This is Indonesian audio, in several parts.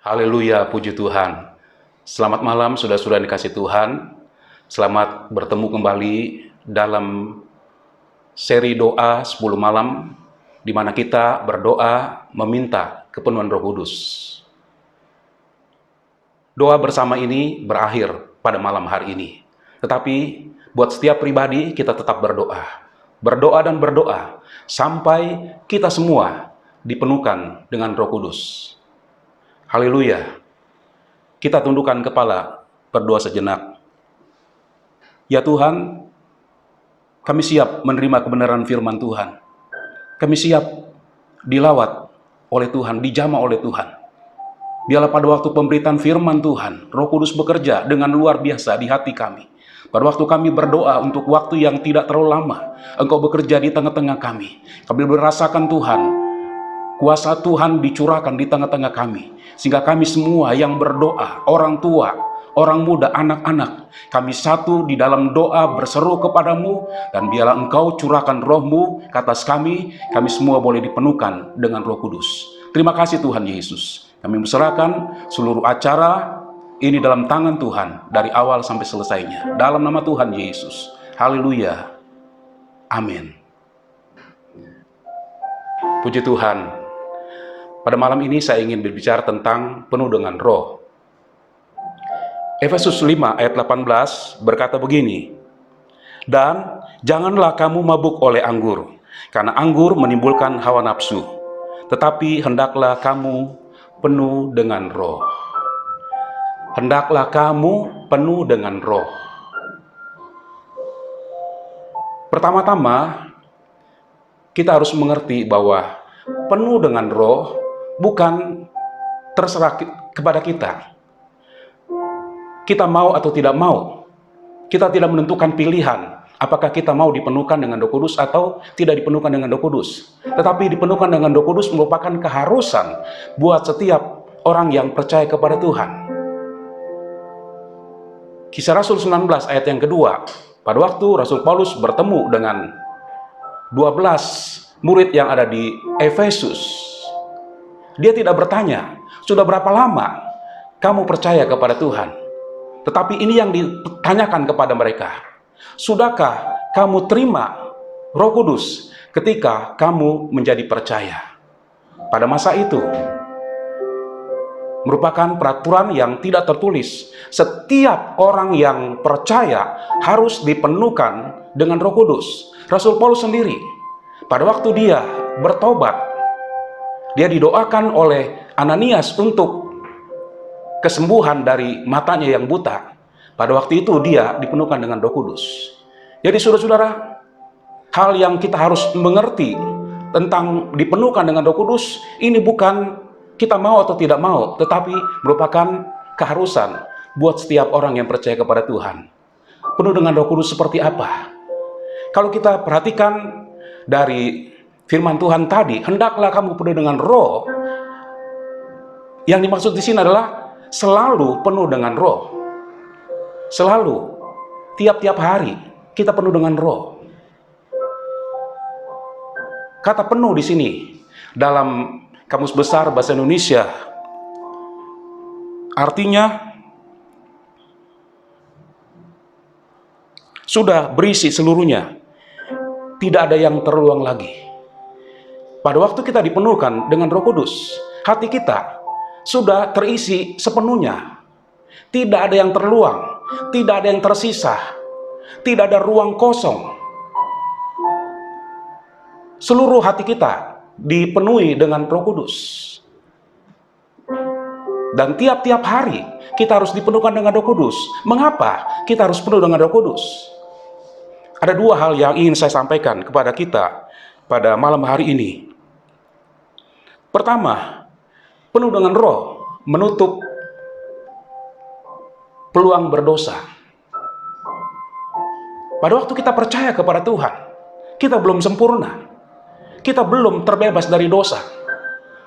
Haleluya, puji Tuhan. Selamat malam saudara-saudara yang dikasih Tuhan. Selamat bertemu kembali dalam seri doa 10 malam, di mana kita berdoa meminta kepenuhan Roh Kudus. Doa bersama ini berakhir pada malam hari ini. Tetapi buat setiap pribadi kita tetap berdoa. Berdoa dan berdoa sampai kita semua dipenuhkan dengan Roh Kudus. Haleluya. Kita tundukkan kepala, berdoa sejenak. Ya Tuhan, kami siap menerima kebenaran firman Tuhan. Kami siap dilawat oleh Tuhan, dijamah oleh Tuhan. Biarlah pada waktu pemberitaan firman Tuhan, Roh Kudus bekerja dengan luar biasa di hati kami. Pada waktu kami berdoa untuk waktu yang tidak terlalu lama, Engkau bekerja di tengah-tengah kami. Kami merasakan Tuhan, kuasa Tuhan dicurahkan di tengah-tengah kami. Sehingga kami semua yang berdoa, orang tua, orang muda, anak-anak, kami satu di dalam doa berseru kepadamu, dan biarlah Engkau curahkan roh-Mu ke atas kami semua boleh dipenuhkan dengan Roh Kudus. Terima kasih Tuhan Yesus. Kami berserahkan seluruh acara ini dalam tangan Tuhan, dari awal sampai selesainya. Dalam nama Tuhan Yesus. Haleluya. Amin. Puji Tuhan. Pada malam ini saya ingin berbicara tentang penuh dengan roh. Efesus 5 ayat 18 berkata begini, "Dan janganlah kamu mabuk oleh anggur, karena anggur menimbulkan hawa nafsu, tetapi hendaklah kamu penuh dengan roh." Hendaklah kamu penuh dengan roh. Pertama-tama, kita harus mengerti bahwa penuh dengan roh bukan terserah kepada kita. Kita mau atau tidak mau. Kita tidak menentukan pilihan apakah kita mau dipenuhkan dengan Roh Kudus atau tidak dipenuhkan dengan Roh Kudus. Tetapi dipenuhkan dengan Roh Kudus merupakan keharusan buat setiap orang yang percaya kepada Tuhan. Kisah Rasul 19 ayat yang kedua. Pada waktu Rasul Paulus bertemu dengan 12 murid yang ada di Efesus, dia tidak bertanya, "Sudah berapa lama kamu percaya kepada Tuhan?" Tetapi ini yang ditanyakan kepada mereka, "Sudahkah kamu terima Roh Kudus ketika kamu menjadi percaya?" Pada masa itu merupakan peraturan yang tidak tertulis. Setiap orang yang percaya harus dipenuhkan dengan Roh Kudus. Rasul Paulus sendiri, pada waktu dia bertobat, dia didoakan oleh Ananias untuk kesembuhan dari matanya yang buta. Pada waktu itu dia dipenuhkan dengan Roh Kudus. Jadi saudara-saudara, hal yang kita harus mengerti tentang dipenuhkan dengan Roh Kudus, ini bukan kita mau atau tidak mau, tetapi merupakan keharusan buat setiap orang yang percaya kepada Tuhan. Penuh dengan Roh Kudus seperti apa? Kalau kita perhatikan dari firman Tuhan tadi, hendaklah kamu penuh dengan Roh. Yang dimaksud di sini adalah selalu penuh dengan Roh. Selalu, tiap-tiap hari kita penuh dengan Roh. Kata penuh di sini dalam Kamus Besar Bahasa Indonesia artinya sudah berisi seluruhnya, tidak ada yang terluang lagi. Pada waktu kita dipenuhkan dengan Roh Kudus, hati kita sudah terisi sepenuhnya, tidak ada yang terluang, tidak ada yang tersisa, tidak ada ruang kosong. Seluruh hati kita dipenuhi dengan Roh Kudus. Dan tiap-tiap hari kita harus dipenuhkan dengan Roh Kudus. Mengapa kita harus penuh dengan Roh Kudus? Ada dua hal yang ingin saya sampaikan kepada kita pada malam hari ini. Pertama, penuh dengan Roh menutup peluang berdosa. Pada waktu kita percaya kepada Tuhan, kita belum sempurna. Kita belum terbebas dari dosa.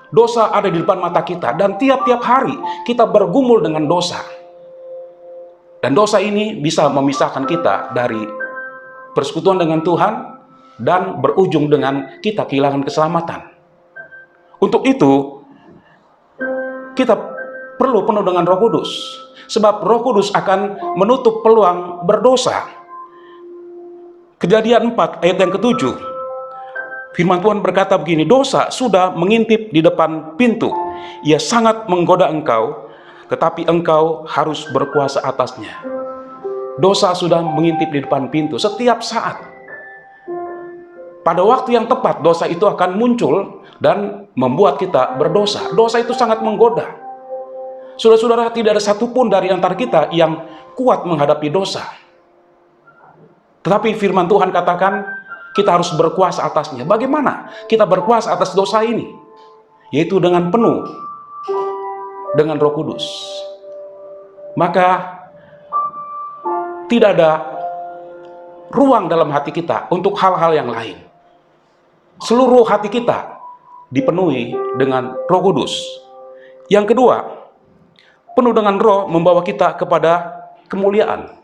Dosa ada di depan mata kita, dan tiap-tiap hari kita bergumul dengan dosa. Dan dosa ini bisa memisahkan kita dari persekutuan dengan Tuhan dan berujung dengan kita kehilangan keselamatan. Untuk itu, kita perlu penuh dengan Roh Kudus, sebab Roh Kudus akan menutup peluang berdosa. Kejadian 4 ayat yang ke-7, firman Tuhan berkata begini, dosa sudah mengintip di depan pintu. Ia sangat menggoda engkau, tetapi engkau harus berkuasa atasnya. Dosa sudah mengintip di depan pintu setiap saat. Pada waktu yang tepat, dosa itu akan muncul dan membuat kita berdosa. Dosa itu sangat menggoda. Saudara-saudara, tidak ada satupun dari antara kita yang kuat menghadapi dosa. Tetapi firman Tuhan katakan, kita harus berkuasa atasnya. Bagaimana kita berkuasa atas dosa ini? Yaitu dengan penuh dengan Roh Kudus. Maka tidak ada ruang dalam hati kita untuk hal-hal yang lain. Seluruh hati kita dipenuhi dengan Roh Kudus. Yang kedua, penuh dengan Roh membawa kita kepada kemuliaan.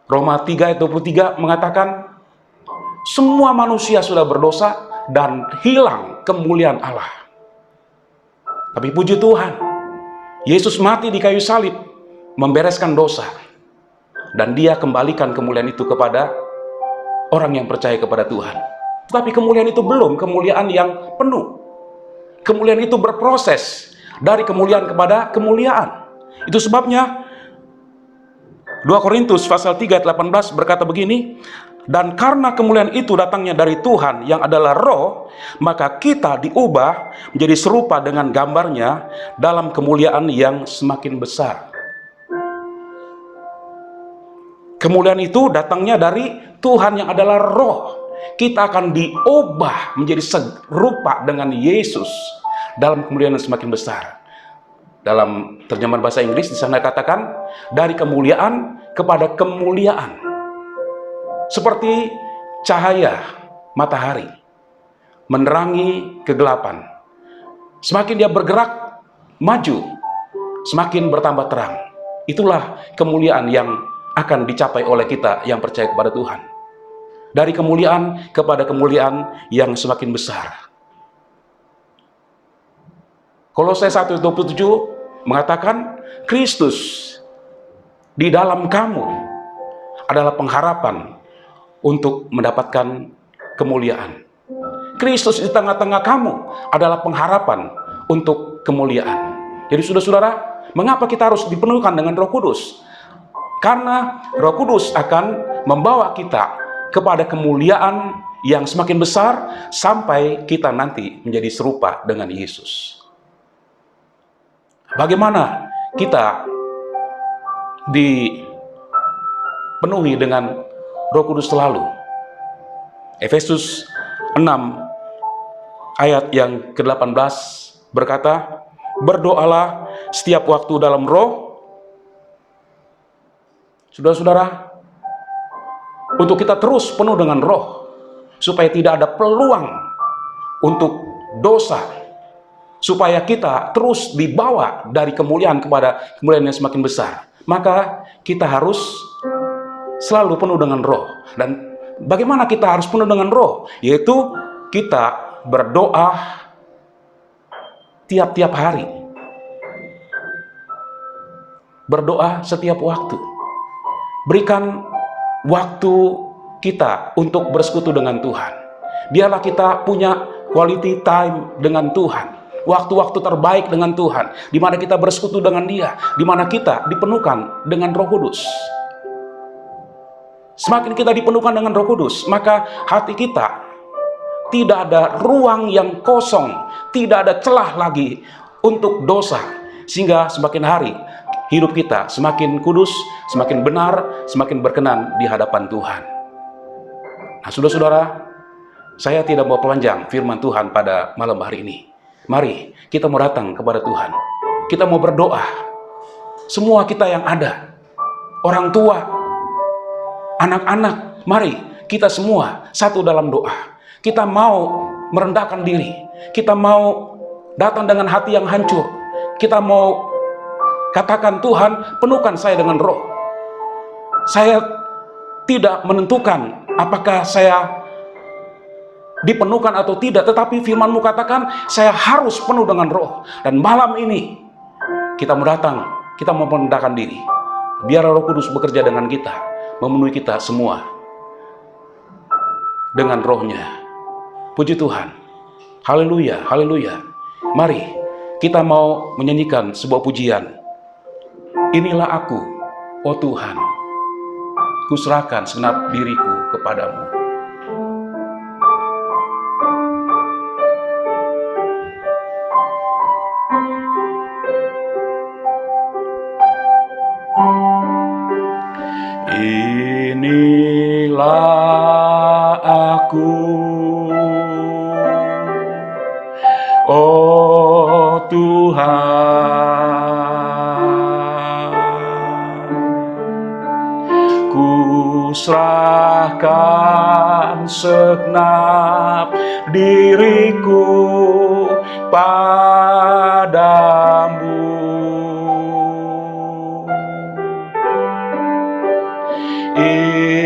Roma 3 ayat 23 mengatakan, semua manusia sudah berdosa dan hilang kemuliaan Allah. Tapi puji Tuhan, Yesus mati di kayu salib, membereskan dosa. Dan dia kembalikan kemuliaan itu kepada orang yang percaya kepada Tuhan. Tapi kemuliaan itu belum kemuliaan yang penuh. Kemuliaan itu berproses dari kemuliaan kepada kemuliaan. Itu sebabnya 2 Korintus pasal 3 ayat 18 berkata begini, dan karena kemuliaan itu datangnya dari Tuhan yang adalah Roh, maka kita diubah menjadi serupa dengan gambarnya dalam kemuliaan yang semakin besar. Kemuliaan itu datangnya dari Tuhan yang adalah Roh. Kita akan diubah menjadi serupa dengan Yesus dalam kemuliaan yang semakin besar. Dalam terjemahan bahasa Inggris di sana katakan, dari kemuliaan kepada kemuliaan. Seperti cahaya matahari menerangi kegelapan. Semakin dia bergerak maju, semakin bertambah terang. Itulah kemuliaan yang akan dicapai oleh kita yang percaya kepada Tuhan. Dari kemuliaan kepada kemuliaan yang semakin besar. Kolose 1:27 mengatakan, Kristus di dalam kamu adalah pengharapan untuk mendapatkan kemuliaan. Kristus di tengah-tengah kamu adalah pengharapan untuk kemuliaan. Jadi saudara-saudara, mengapa kita harus dipenuhkan dengan Roh Kudus? Karena Roh Kudus akan membawa kita kepada kemuliaan yang semakin besar sampai kita nanti menjadi serupa dengan Yesus. Bagaimana kita dipenuhi dengan Roh Kudus selalu? Efesus 6 ayat yang ke-18 berkata, berdoalah setiap waktu dalam roh. Saudara-saudara, untuk kita terus penuh dengan roh, supaya tidak ada peluang untuk dosa, supaya kita terus dibawa dari kemuliaan kepada kemuliaan yang semakin besar, maka kita harus selalu penuh dengan roh. Dan bagaimana kita harus penuh dengan roh? Yaitu kita berdoa tiap-tiap hari, berdoa setiap waktu. Berikan waktu kita untuk bersekutu dengan Tuhan. Biarlah kita punya quality time dengan Tuhan, waktu-waktu terbaik dengan Tuhan, di mana kita bersekutu dengan Dia, di mana kita dipenuhkan dengan Roh Kudus. Semakin kita dipenuhkan dengan Roh Kudus, maka hati kita tidak ada ruang yang kosong, tidak ada celah lagi untuk dosa, sehingga semakin hari hidup kita semakin kudus, semakin benar, semakin berkenan di hadapan Tuhan. Nah, saudara-saudara, saya tidak mau panjang firman Tuhan pada malam hari ini. Mari kita mau datang kepada Tuhan. Kita mau berdoa. Semua kita yang ada, orang tua, anak-anak, mari kita semua satu dalam doa. Kita mau merendahkan diri. Kita mau datang dengan hati yang hancur. Kita mau katakan, Tuhan, penuhkan saya dengan roh. Saya tidak menentukan apakah saya dipenuhkan atau tidak, tetapi firman-Mu katakan, saya harus penuh dengan roh. Dan malam ini, kita mau datang, kita mau merendahkan diri. Biar Roh Kudus bekerja dengan kita, memenuhi kita semua dengan rohnya. Puji Tuhan. Haleluya, haleluya. Mari, kita mau menyanyikan sebuah pujian. Inilah aku, oh Tuhan, kuserahkan segenap diriku kepadamu. Inilah aku, oh Tuhan, serahkan segenap diriku padamu.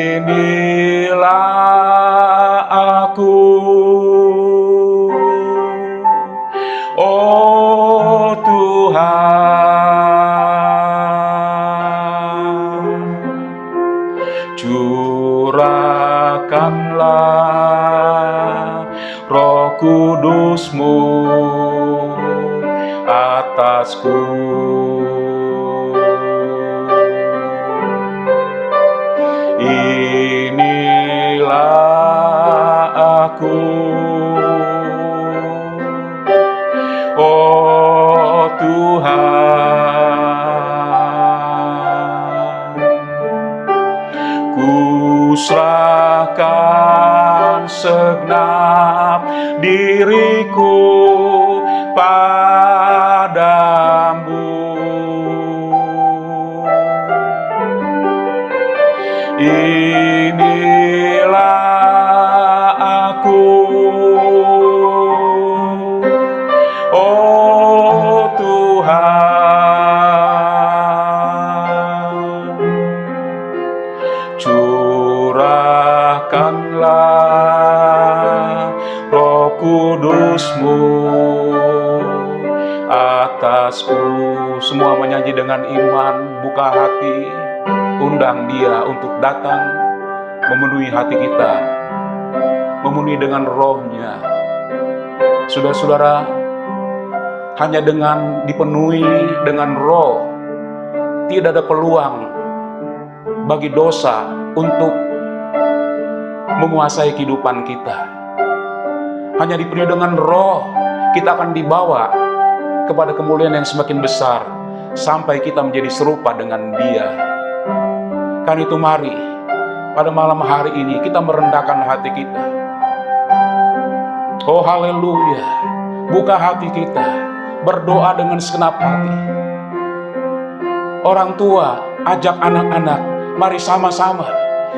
Inilah aku, oh Tuhan, curahkanlah Roh Kudus-Mu atasku. Inilah aku, oh Tuhan, kuserahkan segenap diriku padamu. Inilah aku, oh Tuhan, curahkanlah Roh Kudus-Mu atasku. Semua menyanyi dengan iman, buka hati, undang Dia untuk datang memenuhi hati kita, memenuhi dengan roh-Nya. Saudara-saudara, hanya dengan dipenuhi dengan roh, tidak ada peluang bagi dosa untuk menguasai kehidupan kita. Hanya dipenuhi dengan roh, kita akan dibawa kepada kemuliaan yang semakin besar, sampai kita menjadi serupa dengan Dia. Karena itu mari, pada malam hari ini kita merendahkan hati kita. Oh haleluya. Buka hati kita, berdoa dengan segenap hati. Orang tua, ajak anak-anak, mari sama-sama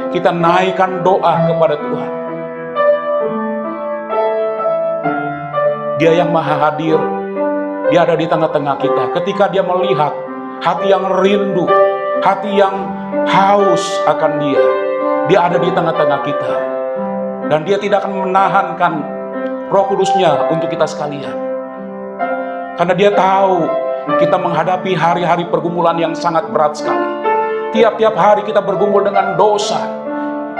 kita naikkan doa kepada Tuhan. Dia yang maha hadir, dia ada di tengah-tengah kita. Ketika dia melihat hati yang rindu, hati yang haus akan dia ada di tengah-tengah kita. Dan dia tidak akan menahankan Roh Kudus-Nya untuk kita sekalian. Karena dia tahu kita menghadapi hari-hari pergumulan yang sangat berat sekali. Tiap-tiap hari kita bergumul dengan dosa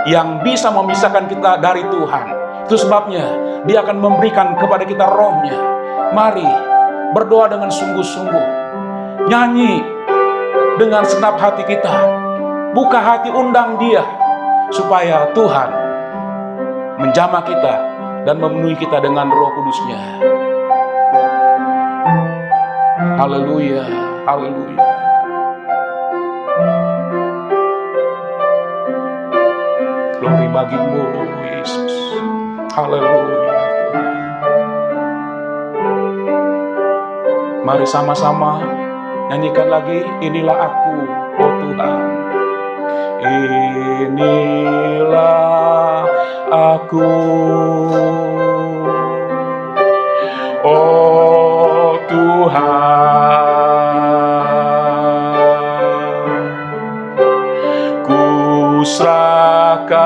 yang bisa memisahkan kita dari Tuhan. Itu sebabnya dia akan memberikan kepada kita Roh-Nya. Mari berdoa dengan sungguh-sungguh, nyanyi dengan segenap hati kita, buka hati, undang dia, supaya Tuhan menjamah kita dan memenuhi kita dengan Roh Kudus-Nya. Haleluya, haleluya. Glory bagimu, Yesus. Haleluya, Tuhan. Mari sama-sama nyanyikan lagi, inilah aku, oh Tuhan. Inilah aku, oh Tuhan. Ku serahkan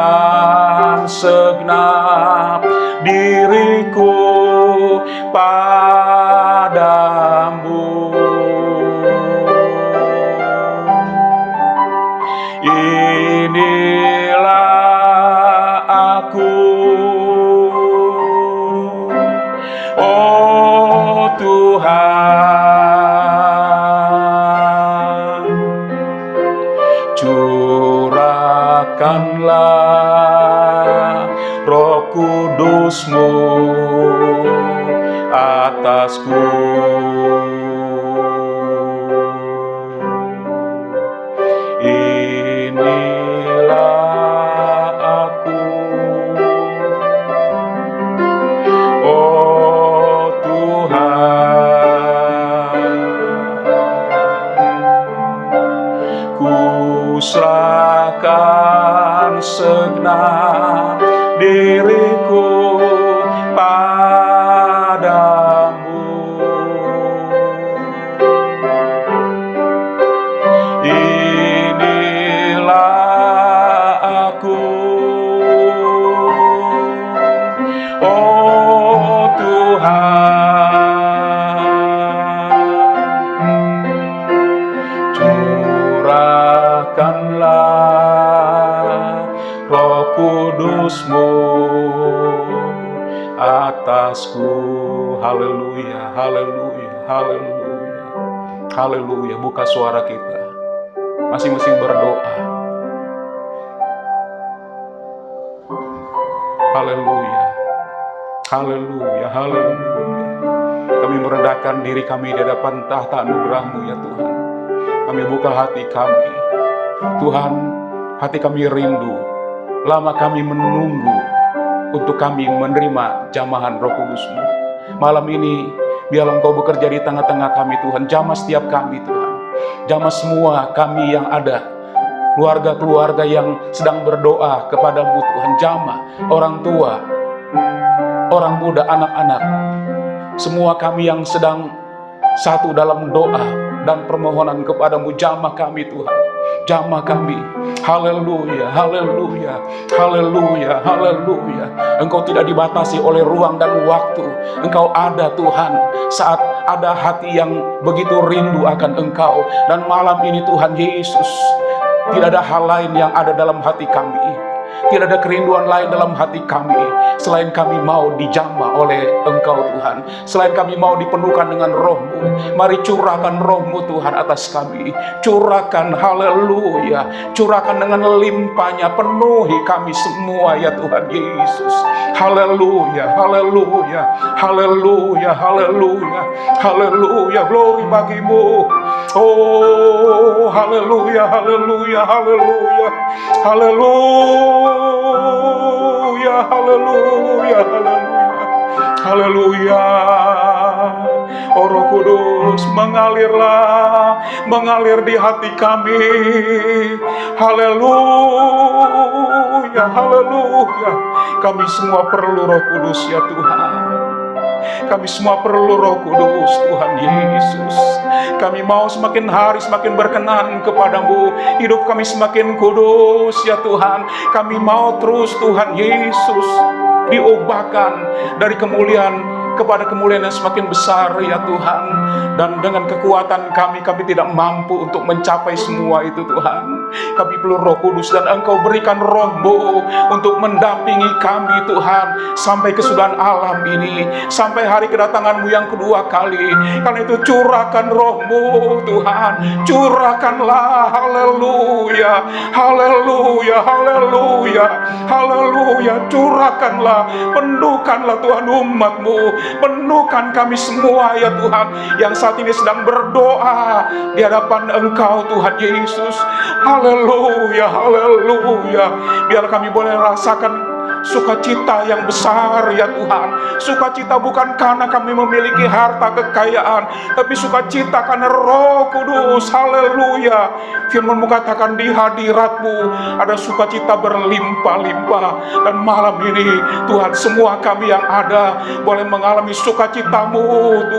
segenap diriku padamu. Inilah aku, oh Tuhan. Curahkanlah Roh Kudus-Mu atasku. Inilah aku, oh Tuhan. Ku serahkan segenap diriku padamu. Inilah aku, oh Tuhan. Curahkanlah Roh Kudus-Mu atasku. Haleluya, haleluya, haleluya, haleluya. Buka suara kita, masing-masing berdoa. Haleluya, haleluya, haleluya. Kami merendahkan diri kami di hadapan tahta anugerah-Mu ya Tuhan. Kami buka hati kami, Tuhan. Hati kami rindu, lama kami menunggu untuk kami menerima jamahan Roh Kudus-Mu. Malam ini biarlah Engkau bekerja di tengah-tengah kami Tuhan. Jamah setiap kami Tuhan, jamah semua kami yang ada, keluarga-keluarga yang sedang berdoa kepada-Mu Tuhan. Jamah orang tua, orang muda, anak-anak, semua kami yang sedang satu dalam doa dan permohonan kepada-Mu. Jamah kami Tuhan, jamah kami. Haleluya, haleluya, haleluya, haleluya. Engkau tidak dibatasi oleh ruang dan waktu. Engkau ada Tuhan saat ada hati yang begitu rindu akan Engkau. Dan malam ini Tuhan Yesus, tidak ada hal lain yang ada dalam hati kami. Tidak ada kerinduan lain dalam hati kami selain kami mau dijamah oleh Engkau Tuhan, selain kami mau dipenuhkan dengan Roh-Mu. Mari curahkan Roh-Mu Tuhan atas kami. Curahkan, haleluya, curahkan dengan limpahnya, penuhi kami semua ya Tuhan Yesus. Haleluya, haleluya, haleluya, haleluya, haleluya. Glory bagimu, oh haleluya, haleluya, haleluya, haleluya, haleluya, haleluya, Haleluya. Oh Roh Kudus, mengalir di hati kami. Haleluya, haleluya. Kami semua perlu Roh Kudus ya Tuhan. Kami semua perlu Roh Kudus Tuhan Yesus. Kami mau semakin hari semakin berkenan kepadamu. Hidup kami semakin kudus ya Tuhan. Kami mau terus Tuhan Yesus diubahkan dari kemuliaan kepada kemuliaan yang semakin besar ya Tuhan. Dan dengan kekuatan kami tidak mampu untuk mencapai semua itu Tuhan. Kami perlu Roh Kudus, dan Engkau berikan Roh-Mu untuk mendampingi kami Tuhan sampai kesudahan alam ini, sampai hari kedatangan-Mu yang kedua kali. Karena itu curahkan Roh-Mu Tuhan, curahkanlah. Haleluya, haleluya, haleluya, haleluya. Curahkanlah, penuhkanlah Tuhan umat-Mu, penuhkan kami semua ya Tuhan, yang saat ini sedang berdoa di hadapan Engkau Tuhan Yesus. Haleluya, haleluya. Biar kami boleh rasakan sukacita yang besar ya Tuhan. Sukacita bukan karena kami memiliki harta kekayaan, tapi sukacita karena Roh Kudus. Haleluya. Firman-Mu katakan di hadirat-Mu ada sukacita berlimpah-limpah. Dan malam ini Tuhan, semua kami yang ada boleh mengalami sukacita-Mu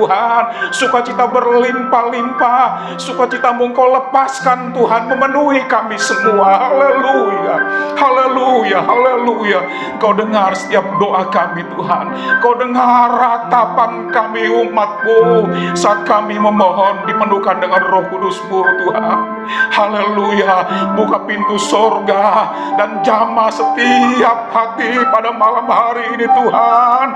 Tuhan. Sukacita berlimpah-limpah. Sukacita-Mu Engkau lepaskan Tuhan, memenuhi kami semua. Haleluya, haleluya, haleluya. Kau dengar setiap doa kami Tuhan. Kau dengar ratapan kami umat-Mu saat kami memohon dipenuhkan dengan Roh Kudus-Mu Tuhan. Haleluya. Buka pintu sorga dan jamah setiap hati pada malam hari ini Tuhan.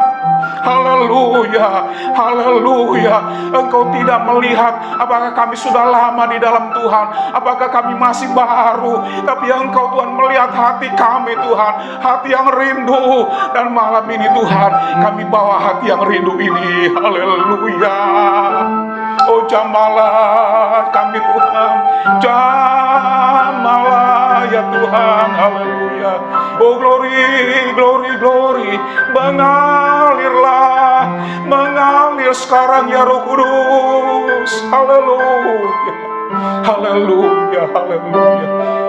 Haleluya, haleluya. Engkau tidak melihat apakah kami sudah lama di dalam Tuhan, apakah kami masih baru, tapi Engkau Tuhan melihat hati kami Tuhan, hati yang rindu. Dan malam ini Tuhan, kami bawa hati yang rindu ini. Haleluya. Oh jamalah kami Tuhan, jamalah ya Tuhan. Haleluya. Oh glory, glory, glory. Mengalirlah, mengalir sekarang ya Roh Kudus. Haleluya, haleluya, haleluya.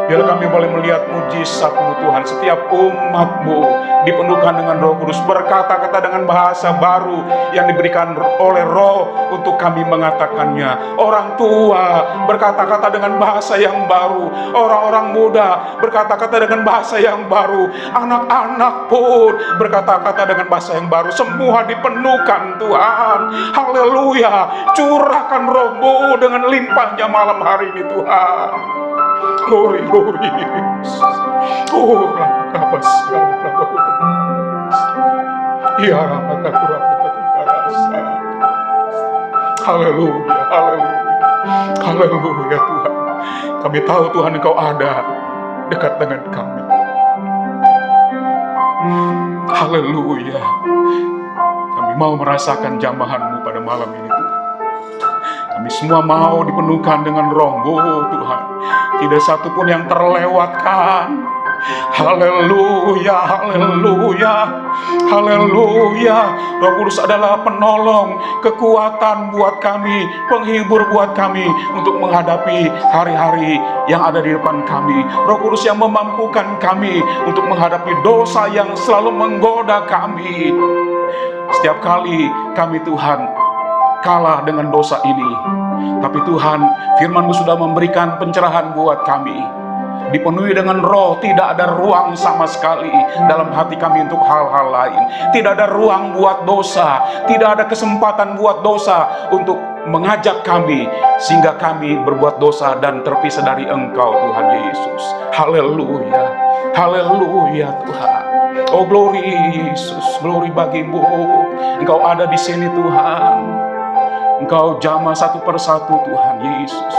Biar kami boleh melihat mujizat-Mu Tuhan. Setiap umat-Mu dipenuhkan dengan Roh Kudus, berkata-kata dengan bahasa baru yang diberikan oleh Roh untuk kami mengatakannya. Orang tua berkata-kata dengan bahasa yang baru, orang-orang muda berkata-kata dengan bahasa yang baru, anak-anak pun berkata-kata dengan bahasa yang baru. Semua dipenuhkan Tuhan. Haleluya. Curahkan Roh-Mu dengan limpahnya malam hari ini Tuhan. Glory, glory. Oh, Rakabas, ya haleluya, haleluya, haleluya Tuhan. Kami tahu Tuhan Engkau ada dekat dengan kami. Haleluya. Kami mau merasakan jamahan-Mu pada malam ini Tuhan. Kami semua mau dipenuhkan dengan Roh-Mu Tuhan. Tidak satu pun yang terlewatkan. Haleluya, haleluya, haleluya. Roh Kudus adalah penolong, kekuatan buat kami, penghibur buat kami untuk menghadapi hari-hari yang ada di depan kami. Roh Kudus yang memampukan kami untuk menghadapi dosa yang selalu menggoda kami. Setiap kali kami Tuhan kalah dengan dosa ini, tapi Tuhan, firman-Mu sudah memberikan pencerahan buat kami. Dipenuhi dengan Roh, tidak ada ruang sama sekali dalam hati kami untuk hal-hal lain. Tidak ada ruang buat dosa, tidak ada kesempatan buat dosa untuk mengajak kami sehingga kami berbuat dosa dan terpisah dari Engkau Tuhan Yesus. Haleluya, haleluya Tuhan. Oh glory Yesus, glory bagi-Mu. Engkau ada di sini Tuhan. Engkau jamah satu persatu Tuhan Yesus.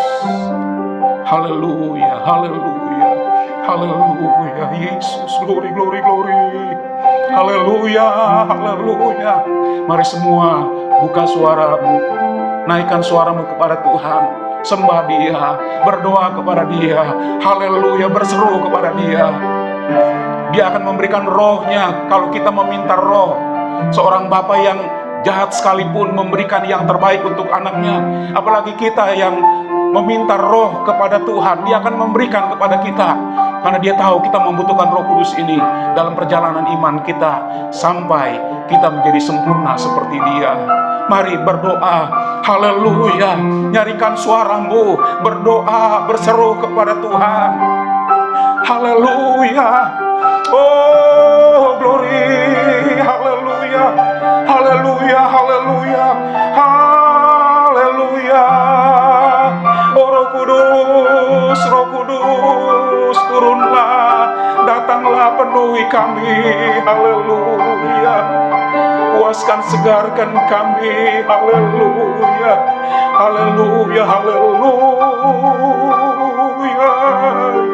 Haleluya, haleluya, haleluya Yesus. Glory, glory, glory. Haleluya, haleluya. Mari semua buka suara-Mu, naikkan suara-Mu kepada Tuhan. Sembah Dia, berdoa kepada Dia. Haleluya, berseru kepada Dia. Dia akan memberikan Roh-Nya kalau kita meminta Roh. Seorang bapak yang jahat sekalipun memberikan yang terbaik untuk anaknya. Apalagi kita yang meminta roh kepada Tuhan, Dia akan memberikan kepada kita. Karena Dia tahu kita membutuhkan Roh Kudus ini dalam perjalanan iman kita sampai kita menjadi sempurna seperti Dia. Mari berdoa, haleluya, nyarikan suaramu, berdoa, berseru kepada Tuhan. Haleluya, oh glory, haleluya, haleluya, haleluya, haleluya. Oh Roh Kudus, Roh Kudus, turunlah, datanglah penuhi kami, haleluya. Puaskan, segarkan kami, haleluya, haleluya, haleluya.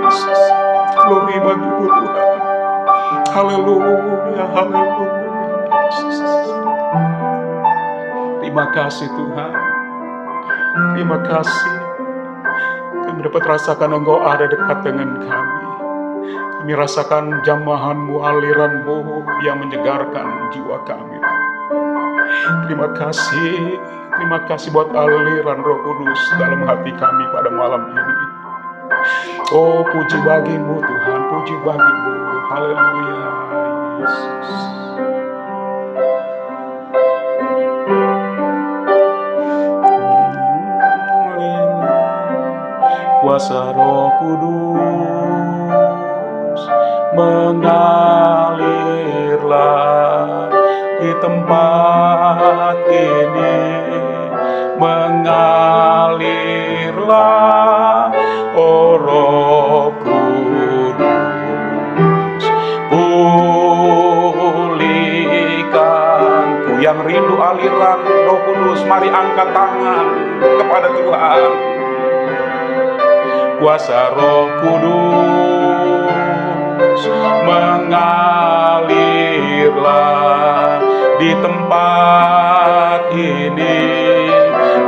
Yesus, glory bagimu Tuhan, haleluya, haleluya. Yesus, terima kasih Tuhan, terima kasih. Kami dapat rasakan Engkau ada dekat dengan kami. Kami rasakan jamahan-Mu, aliran-Mu yang menyegarkan jiwa kami. Terima kasih buat aliran Roh Kudus dalam hati kami pada malam ini. Oh, puji bagimu Tuhan, puji bagimu, haleluya, Yesus. Kuasa Roh Kudus mengalirlah di tempat ini, mengalirlah, oh Roh Kudus, pulihkanku. Yang rindu aliran Roh Kudus, mari angkat tangan kepada Tuhan. Kuasa Roh Kudus mengalirlah di tempat ini,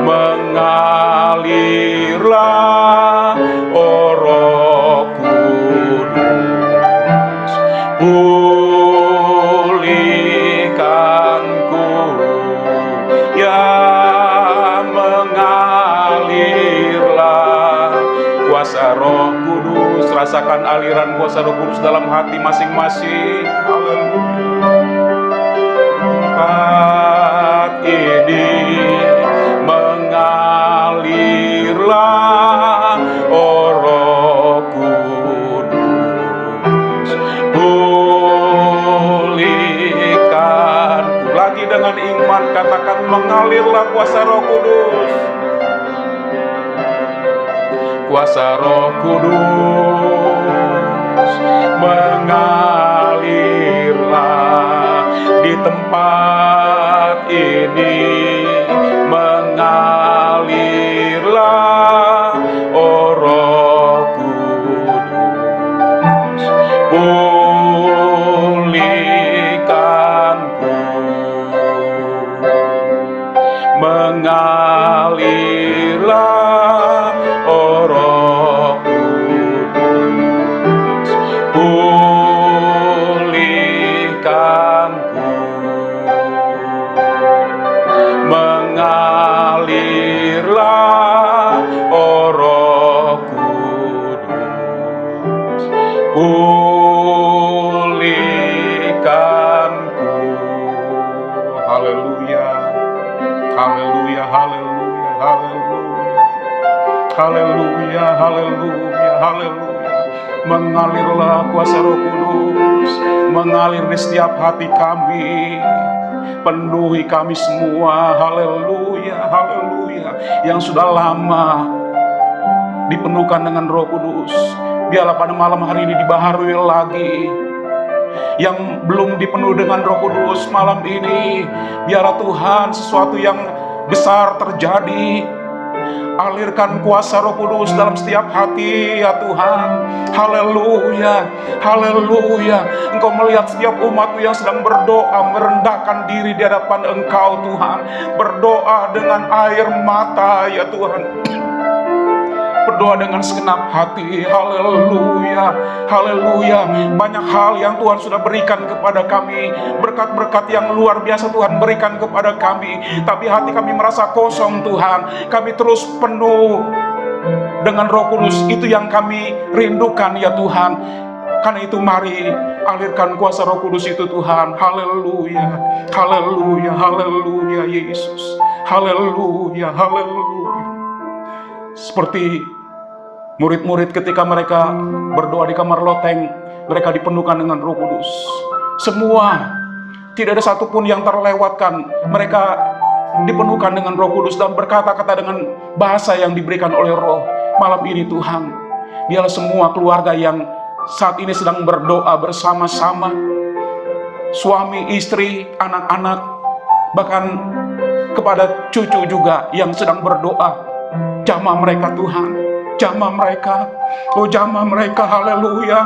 mengalirlah, oh Roh Kudus, pulihkanku. Ya, mengalirlah kuasa Roh Kudus. Rasakan aliran kuasa Roh Kudus dalam hati masing-masing. Haleluya. Tempat ini mengalirlah, oh Roh Kudus, pulihkanku. Lagi dengan iman katakan, mengalirlah kuasa Roh Kudus. Kuasa Roh Kudus mengalirlah di tempat ini, mengalirlah, oh Roh Kudus, pulihkanku. Mengalirlah, oh Roh Kudus, pulihkanku. Mengalirlah, oh Roh Kudus, pulihkanku. Haleluya, haleluya, haleluya, haleluya, haleluya, haleluya, haleluya. Mengalirlah kuasa Roh Kudus, mengalir di setiap hati kami, penuhi kami semua. Haleluya, haleluya. Yang sudah lama dipenuhkan dengan Roh Kudus, biarlah pada malam hari ini dibaharui lagi. Yang belum dipenuhi dengan Roh Kudus malam ini, biarlah Tuhan sesuatu yang besar terjadi. Alirkan kuasa Roh Kudus dalam setiap hati ya Tuhan. Haleluya, haleluya. Engkau melihat setiap umat-Mu yang sedang berdoa, merendahkan diri di hadapan Engkau Tuhan. Berdoa dengan air mata ya Tuhan. berdoa dengan segenap hati. Haleluya, haleluya. Banyak hal yang Tuhan sudah berikan kepada kami, berkat-berkat yang luar biasa Tuhan berikan kepada kami, tapi hati kami merasa kosong Tuhan. Kami terus penuh dengan Roh Kudus, itu yang kami rindukan ya Tuhan. Karena itu mari alirkan kuasa Roh Kudus itu Tuhan. Haleluya, haleluya, haleluya Yesus. Haleluya, haleluya. Seperti murid-murid ketika mereka berdoa di kamar loteng, mereka dipenuhkan dengan Roh Kudus. Semua, tidak ada satupun yang terlewatkan. Mereka dipenuhkan dengan Roh Kudus dan berkata-kata dengan bahasa yang diberikan oleh Roh. Malam ini Tuhan, biarlah semua keluarga yang saat ini sedang berdoa bersama-sama, suami, istri, anak-anak, bahkan kepada cucu juga yang sedang berdoa, jamah mereka Tuhan, jamah mereka, oh jamah mereka, haleluya,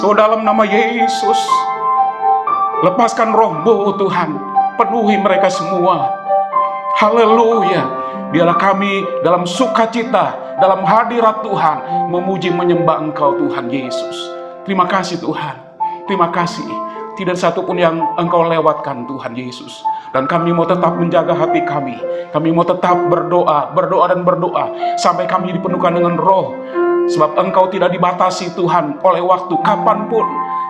oh dalam nama Yesus, lepaskan Roh-Mu Tuhan, penuhi mereka semua, haleluya. Biarlah kami dalam sukacita, dalam hadirat Tuhan, memuji menyembah Engkau Tuhan Yesus. Terima kasih Tuhan, terima kasih. Tidak satupun yang Engkau lewatkan Tuhan Yesus. Dan kami mau tetap menjaga hati kami. Kami mau tetap berdoa, berdoa dan berdoa sampai kami dipenuhkan dengan Roh. Sebab Engkau tidak dibatasi Tuhan oleh waktu, kapanpun.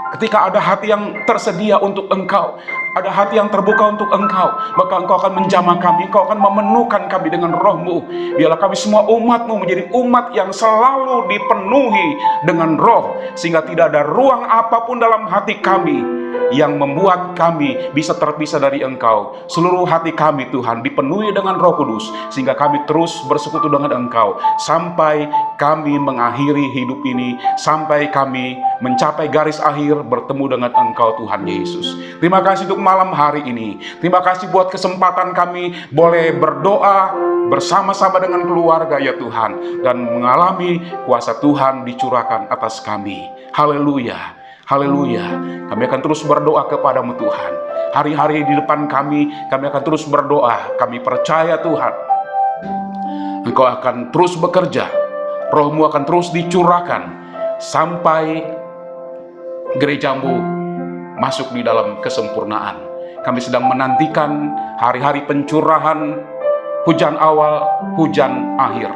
Ketika ada hati yang tersedia untuk Engkau, ada hati yang terbuka untuk Engkau, maka Engkau akan menjamah kami, Engkau akan memenuhkan kami dengan Roh-Mu. Biarlah kami semua umat-Mu menjadi umat yang selalu dipenuhi dengan Roh, sehingga tidak ada ruang apapun dalam hati kami yang membuat kami bisa terpisah dari Engkau. Seluruh hati kami Tuhan dipenuhi dengan Roh Kudus, sehingga kami terus bersekutu dengan Engkau sampai kami mengakhiri hidup ini, sampai kami mencapai garis akhir bertemu dengan Engkau Tuhan Yesus. Terima kasih untuk malam hari ini. Terima kasih buat kesempatan kami boleh berdoa bersama-sama dengan keluarga ya Tuhan, dan mengalami kuasa Tuhan dicurahkan atas kami. Haleluya, haleluya. Kami akan terus berdoa kepadamu Tuhan. Hari-hari di depan kami akan terus berdoa. Kami percaya Tuhan, Engkau akan terus bekerja, Roh-Mu akan terus dicurahkan sampai gereja-Mu masuk di dalam kesempurnaan. Kami sedang menantikan hari-hari pencurahan hujan awal, hujan akhir,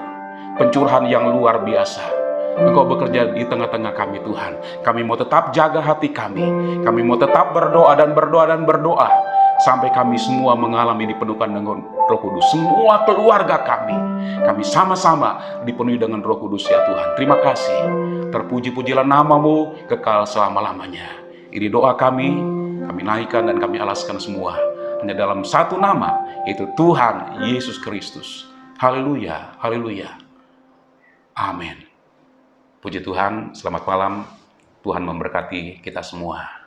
pencurahan yang luar biasa. Engkau bekerja di tengah-tengah kami Tuhan. Kami mau tetap jaga hati kami. Kami mau tetap berdoa dan berdoa dan berdoa sampai kami semua mengalami dipenuhkan dengan Roh Kudus. Semua keluarga kami sama-sama dipenuhi dengan Roh Kudus ya Tuhan. Terima kasih. Terpuji-pujilah nama-Mu kekal selama-lamanya. Ini doa kami naikkan dan kami alaskan semua hanya dalam satu nama, yaitu Tuhan Yesus Kristus. Haleluya, haleluya. Amin. Puji Tuhan, selamat malam. Tuhan memberkati kita semua.